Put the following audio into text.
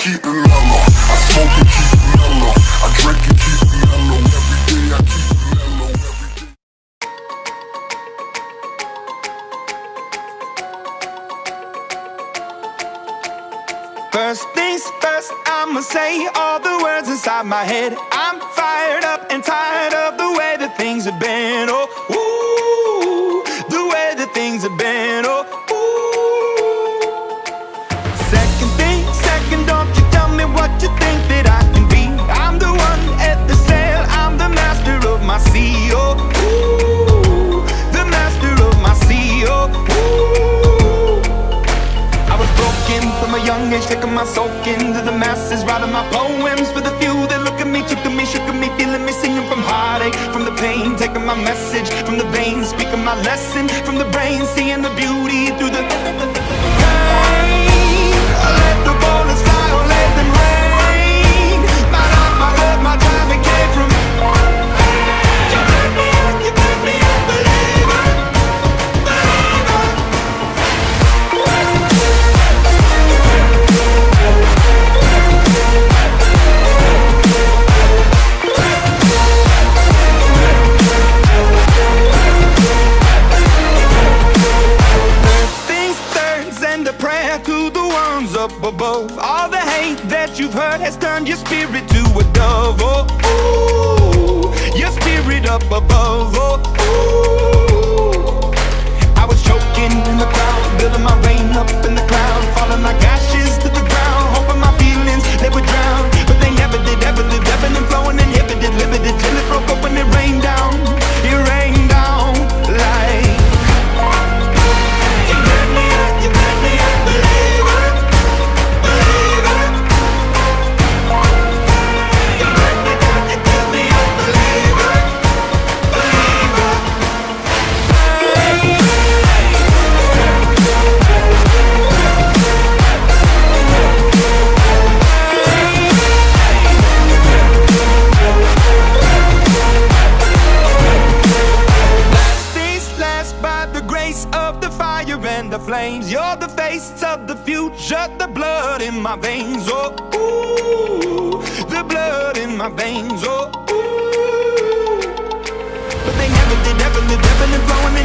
keep it mellow. I smoke and keep it mellow. I drink and keep it mellow. Every day I keep it mellow. Every day. First things first, I'ma say all the words inside my head. I'm fired up and tired of the way that things have been. Oh, ooh, the way that things have been. Oh, ooh. Second thing, second, don't you tell me what you think that I can be. I'm the one at the sail, I'm the master of my sea. Oh, ooh, the master of my sea. Oh, ooh. I was broken from a young age, taking my soul into the masses, writing my poems for the few that look at me, took to me, shook at me, feeling me, singing from heartache, from the pain, taking my message from the veins, speaking my lesson from the brain, seeing the beauty through the pain. Let the bullets fly or let them rain. My life, my love, my drive, it came from you put me up, believer, believer. To the ones up above, all the hate that you've heard has turned your spirit to a dove. Oh, ooh, your spirit up above. Oh, ooh. I was choking in the crowd, building my rain up in the cloud, falling like ashes to the ground, hoping my feelings they would drown, but they never did. Ever lived, ebbing and flowing, inhibited, limited, till it broke up when it rained down. It rained down like. The flames, you're the face of the future, the blood in my veins. Oh, ooh, the blood in my veins. Oh, ooh. But they never did, ever lived, ever and flowing.